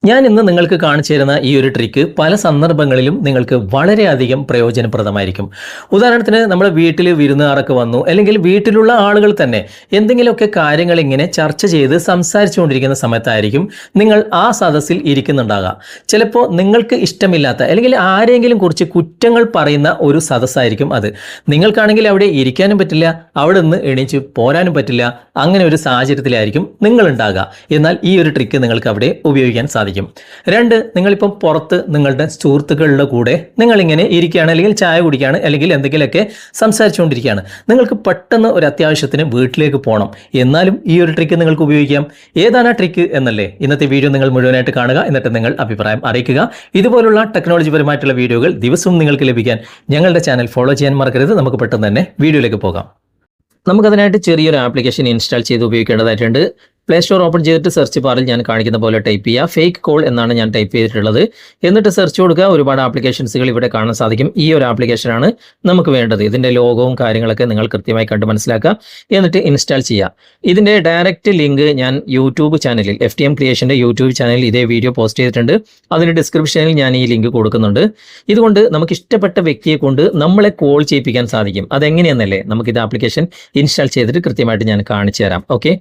ഞാൻ ഇന്ന് നിങ്ങൾക്ക് കാണിച്ചു തരുന്ന ഈ ഒരു ട്രിക്ക് പല സന്ദർഭങ്ങളിലും നിങ്ങൾക്ക് വളരെയധികം പ്രയോജനപ്രദമായിരിക്കും. ഉദാഹരണത്തിന് നമ്മുടെ വീട്ടിൽ വിരുന്നുകാരൊക്കെ വന്നു, അല്ലെങ്കിൽ വീട്ടിലുള്ള ആളുകൾ തന്നെ എന്തെങ്കിലുമൊക്കെ കാര്യങ്ങൾ ഇങ്ങനെ ചർച്ച ചെയ്ത് സംസാരിച്ചുകൊണ്ടിരിക്കുന്ന സമയത്തായിരിക്കും നിങ്ങൾ ആ സദസ്സിൽ ഇരിക്കുന്നുണ്ടാകുക. ചിലപ്പോൾ നിങ്ങൾക്ക് ഇഷ്ടമില്ലാത്ത അല്ലെങ്കിൽ ആരെങ്കിലും കുറിച്ച് കുറ്റങ്ങൾ പറയുന്ന ഒരു സദസ്സായിരിക്കും അത്. നിങ്ങൾക്കാണെങ്കിൽ അവിടെ ഇരിക്കാനും പറ്റില്ല, അവിടെ നിന്ന് എണീച്ച് പോരാനും പറ്റില്ല. അങ്ങനെ ഒരു സാഹചര്യത്തിലായിരിക്കും നിങ്ങൾ ഉണ്ടാകുക. എന്നാൽ ഈ ഒരു ട്രിക്ക് നിങ്ങൾക്ക് അവിടെ ഉപയോഗിക്കാൻ സാധിക്കും. 2, നിങ്ങളിപ്പം പുറത്ത് നിങ്ങളുടെ സുഹൃത്തുക്കളുടെ കൂടെ നിങ്ങളിങ്ങനെ ഇരിക്കുകയാണ്, അല്ലെങ്കിൽ ചായ കുടിക്കുകയാണ്, അല്ലെങ്കിൽ എന്തെങ്കിലുമൊക്കെ സംസാരിച്ചുകൊണ്ടിരിക്കുകയാണ്. നിങ്ങൾക്ക് പെട്ടെന്ന് ഒരു അത്യാവശ്യത്തിന് വീട്ടിലേക്ക് പോകണം. എന്നാലും ഈ ഒരു ട്രിക്ക് നിങ്ങൾക്ക് ഉപയോഗിക്കാം. ഏതാണ് ആ ട്രിക്ക് എന്നല്ലേ ഇന്നത്തെ വീഡിയോ നിങ്ങൾ മുഴുവനായിട്ട് കാണുക. എന്നിട്ട് നിങ്ങൾ അഭിപ്രായം അറിയിക്കുക. ഇതുപോലുള്ള ടെക്നോളജി പരമായിട്ടുള്ള വീഡിയോകൾ ദിവസവും നിങ്ങൾക്ക് ലഭിക്കാൻ ഞങ്ങളുടെ ചാനൽ ഫോളോ ചെയ്യാൻ മറക്കരുത്. നമുക്ക് പെട്ടെന്ന് തന്നെ വീഡിയോയിലേക്ക് പോകാം. നമുക്കതിനായിട്ട് ചെറിയൊരു ആപ്ലിക്കേഷൻ ഇൻസ്റ്റാൾ ചെയ്ത് ഉപയോഗിക്കേണ്ടതായിട്ടുണ്ട്. പ്ലേ സ്റ്റോർ ഓപ്പൺ ചെയ്തിട്ട് സെർച്ച് ബാറിൽ ഞാൻ കാണിക്കുന്ന പോലെ ടൈപ്പ് ചെയ്യുക. ഫേക്ക് കോൾ എന്നാണ് ഞാൻ ടൈപ്പ് ചെയ്തിട്ടുള്ളത്. എന്നിട്ട് സെർച്ച് കൊടുക്കുക. ഒരുപാട് ആപ്ലിക്കേഷൻസുകൾ ഇവിടെ കാണാൻ സാധിക്കും. ഈ ഒരു ആപ്ലിക്കേഷനാണ് നമുക്ക് വേണ്ടത്. ഇതിൻ്റെ ലോഗോവും കാര്യങ്ങളൊക്കെ നിങ്ങൾ കൃത്യമായി കണ്ട് മനസ്സിലാക്കുക. എന്നിട്ട് ഇൻസ്റ്റാൾ ചെയ്യുക. ഇതിൻ്റെ ഡയറക്റ്റ് ലിങ്ക് ഞാൻ യൂട്യൂബ് ചാനലിൽ, FTM ക്രിയേഷൻ്റെ യൂട്യൂബ് ചാനലിൽ ഇതേ വീഡിയോ പോസ്റ്റ് ചെയ്തിട്ടുണ്ട്. അതിൻ്റെ ഡിസ്ക്രിപ്ഷനിൽ ഞാൻ ഈ ലിങ്ക് കൊടുക്കുന്നുണ്ട്. ഇതുകൊണ്ട് നമുക്ക് ഇഷ്ടപ്പെട്ട വ്യക്തിയെ കൊണ്ട് നമ്മളെ കോൾ ചെയ്യിപ്പിക്കാൻ സാധിക്കും. അതെങ്ങനെയെന്നല്ലേ നമുക്കിത് ആപ്ലിക്കേഷൻ ഇൻസ്റ്റാൾ ചെയ്തിട്ട് കൃത്യമായിട്ട് ഞാൻ കാണിച്ചു തരാം. ഓക്കെ,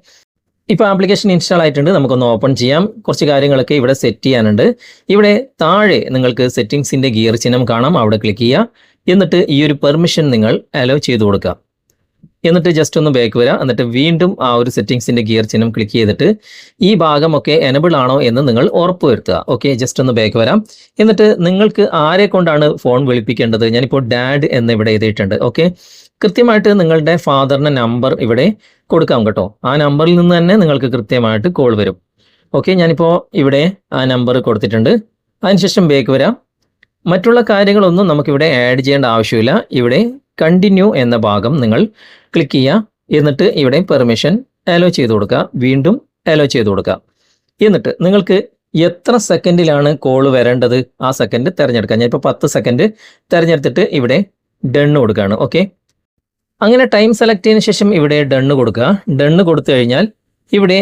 ഇപ്പോൾ ആപ്ലിക്കേഷൻ ഇൻസ്റ്റാൾ ആയിട്ടുണ്ട്. നമുക്കൊന്ന് ഓപ്പൺ ചെയ്യാം. കുറച്ച് കാര്യങ്ങളൊക്കെ ഇവിടെ സെറ്റ് ചെയ്യാനുണ്ട്. ഇവിടെ താഴെ നിങ്ങൾക്ക് സെറ്റിംഗ്സിൻ്റെ ഗിയർ ചിഹ്നം കാണാം. അവിടെ ക്ലിക്ക് ചെയ്യുക. എന്നിട്ട് ഈ ഒരു പെർമിഷൻ നിങ്ങൾ അലോ ചെയ്ത് കൊടുക്കുക. എന്നിട്ട് ജസ്റ്റ് ഒന്ന് ബാക്ക് വരിക. എന്നിട്ട് വീണ്ടും ആ ഒരു സെറ്റിംഗ്സിൻ്റെ ഗിയർ ചിഹ്നം ക്ലിക്ക് ചെയ്തിട്ട് ഈ ഭാഗമൊക്കെ എനബിൾ ആണോ എന്ന് നിങ്ങൾ ഉറപ്പുവരുത്തുക. ഓക്കെ, ജസ്റ്റ് ഒന്ന് ബാക്ക് വരാം. എന്നിട്ട് നിങ്ങൾക്ക് ആരെ കൊണ്ടാണ് ഫോൺ വിളിപ്പിക്കേണ്ടത്, ഞാനിപ്പോൾ ഡാഡ് എന്ന് ഇവിടെ എഴുതിയിട്ടുണ്ട്. ഓക്കെ, കൃത്യമായിട്ട് നിങ്ങളുടെ ഫാദറിൻ്റെ നമ്പർ ഇവിടെ കൊടുക്കാം കേട്ടോ. ആ നമ്പറിൽ നിന്ന് തന്നെ നിങ്ങൾക്ക് കൃത്യമായിട്ട് കോൾ വരും. ഓക്കെ, ഞാനിപ്പോൾ ഇവിടെ ആ നമ്പർ കൊടുത്തിട്ടുണ്ട്. അതിനുശേഷം ബാക്ക് വരാം. മറ്റുള്ള കാര്യങ്ങളൊന്നും നമുക്കിവിടെ ആഡ് ചെയ്യേണ്ട ആവശ്യമില്ല. ഇവിടെ കണ്ടിന്യൂ എന്ന ഭാഗം നിങ്ങൾ ക്ലിക്ക് ചെയ്യുക. എന്നിട്ട് ഇവിടെ പെർമിഷൻ അലോ ചെയ്ത് കൊടുക്കുക. വീണ്ടും അലോ ചെയ്ത് കൊടുക്കുക. എന്നിട്ട് നിങ്ങൾക്ക് എത്ര സെക്കൻഡിലാണ് കോൾ വരേണ്ടത് ആ സെക്കൻഡ് തിരഞ്ഞെടുക്കുക. ഞാനിപ്പോൾ 10 സെക്കൻഡ് തിരഞ്ഞെടുത്തിട്ട് ഇവിടെ ഡണ്ണ് കൊടുക്കുകയാണ്. ഓക്കെ, അങ്ങനെ ടൈം സെലക്ട് ചെയ്തതിന് ശേഷം ഇവിടെ ഡണ്ണ് കൊടുക്കുക. ഡണ്ണ് കൊടുത്തു കഴിഞ്ഞാൽ ഇവിടെ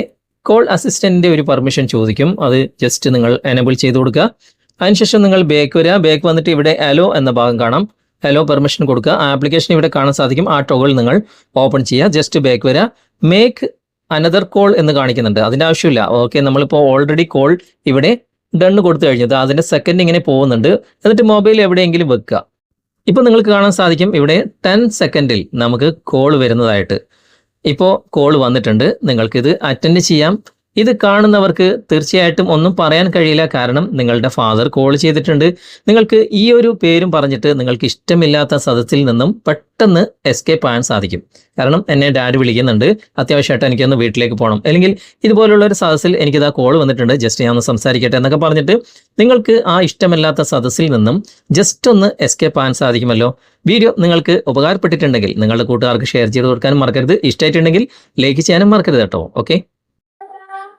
കോൾ അസിസ്റ്റൻറ്റിൻ്റെ ഒരു പെർമിഷൻ ചോദിക്കും. അത് ജസ്റ്റ് നിങ്ങൾ എനേബിൾ ചെയ്ത് കൊടുക്കുക. അതിനുശേഷം നിങ്ങൾ ബാക്ക് വരിക. ബാക്ക് വന്നിട്ട് ഇവിടെ അലോ എന്ന ഭാഗം കാണാം. അലോ പെർമിഷൻ കൊടുക്കുക. ആപ്ലിക്കേഷൻ ഇവിടെ കാണാൻ സാധിക്കും. ആ ടോഗിൾ നിങ്ങൾ ഓപ്പൺ ചെയ്യുക. ജസ്റ്റ് ബാക്ക് വരിക. മേക്ക് അനദർ കോൾ എന്ന് കാണിക്കുന്നുണ്ട്. അതിൻ്റെ ആവശ്യമില്ല. ഓക്കെ, നമ്മളിപ്പോൾ ഓൾറെഡി കോൾ ഇവിടെ ഡണ്ണ് കൊടുത്തു കഴിഞ്ഞത് അതിൻ്റെ സെക്കൻഡ് ഇങ്ങനെ പോകുന്നുണ്ട്. എന്നിട്ട് മൊബൈൽ എവിടെയെങ്കിലും വെക്കുക. ഇപ്പോൾ നിങ്ങൾക്ക് കാണാൻ സാധിക്കും ഇവിടെ 10 സെക്കൻഡിൽ നമുക്ക് കോൾ വരുന്നതായിട്ട്. ഇപ്പോൾ കോൾ വന്നിട്ടുണ്ട്. നിങ്ങൾക്കിത് അറ്റൻഡ് ചെയ്യാം. ഇത് കാണുന്നവർക്ക് തീർച്ചയായിട്ടും ഒന്നും പറയാൻ കഴിയില്ല. കാരണം നിങ്ങളുടെ ഫാദർ കോൾ ചെയ്തിട്ടുണ്ട്. നിങ്ങൾക്ക് ഈ ഒരു പേരും പറഞ്ഞിട്ട് നിങ്ങൾക്ക് ഇഷ്ടമില്ലാത്ത സദസ്സിൽ നിന്നും പെട്ടെന്ന് എസ്കേപ്പ് ആകാൻ സാധിക്കും. കാരണം എന്നെ ഡാഡ് വിളിക്കുന്നുണ്ട്, അത്യാവശ്യമായിട്ട് എനിക്കൊന്ന് വീട്ടിലേക്ക് പോകണം, അല്ലെങ്കിൽ ഇതുപോലുള്ള ഒരു സദസ്സിൽ എനിക്കിതാ കോൾ വന്നിട്ടുണ്ട്, ജസ്റ്റ് ഞാൻ ഒന്ന് സംസാരിക്കട്ടെ എന്നൊക്കെ പറഞ്ഞിട്ട് നിങ്ങൾക്ക് ആ ഇഷ്ടമില്ലാത്ത സദസ്സിൽ നിന്നും ജസ്റ്റ് ഒന്ന് എസ്കേപ്പ് ആകാൻ സാധിക്കുമല്ലോ. വീഡിയോ നിങ്ങൾക്ക് ഉപകാരപ്പെട്ടിട്ടുണ്ടെങ്കിൽ നിങ്ങളുടെ കൂട്ടുകാർക്ക് ഷെയർ ചെയ്ത് കൊടുക്കാനും മറക്കരുത്. ഇഷ്ടമായിട്ടുണ്ടെങ്കിൽ ലൈക്ക് ചെയ്യാനും മറക്കരുത് കേട്ടോ. ഓക്കെ,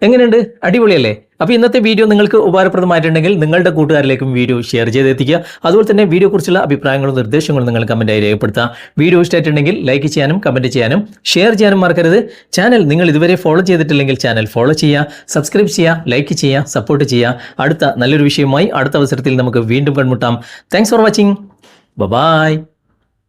എങ്ങനെയുണ്ട്? അടിപൊളിയല്ലേ? അപ്പോൾ ഇന്നത്തെ വീഡിയോ നിങ്ങൾക്ക് ഉപകാരപ്രദമായിട്ടുണ്ടെങ്കിൽ നിങ്ങളുടെ കൂട്ടുകാരിലേക്കും വീഡിയോ ഷെയർ ചെയ്തെത്തിക്കുക. അതുപോലെ തന്നെ വീഡിയോ കുറിച്ചുള്ള അഭിപ്രായങ്ങളും നിർദ്ദേശങ്ങളും നിങ്ങൾ കമൻറ്റായി രേഖപ്പെടുത്തുക. വീഡിയോ ഇഷ്ടമായിട്ടുണ്ടെങ്കിൽ ലൈക്ക് ചെയ്യാനും കമൻറ്റ് ചെയ്യാനും ഷെയർ ചെയ്യാനും മറക്കരുത്. ചാനൽ നിങ്ങൾ ഇതുവരെ ഫോളോ ചെയ്തിട്ടില്ലെങ്കിൽ ചാനൽ ഫോളോ ചെയ്യുക, സബ്സ്ക്രൈബ് ചെയ്യുക, ലൈക്ക് ചെയ്യുക, സപ്പോർട്ട് ചെയ്യുക. അടുത്ത നല്ലൊരു വിഷയവുമായി അടുത്ത അവസരത്തിൽ നമുക്ക് വീണ്ടും കണ്ടുമുട്ടാം. Thanks for watching. ബൈ.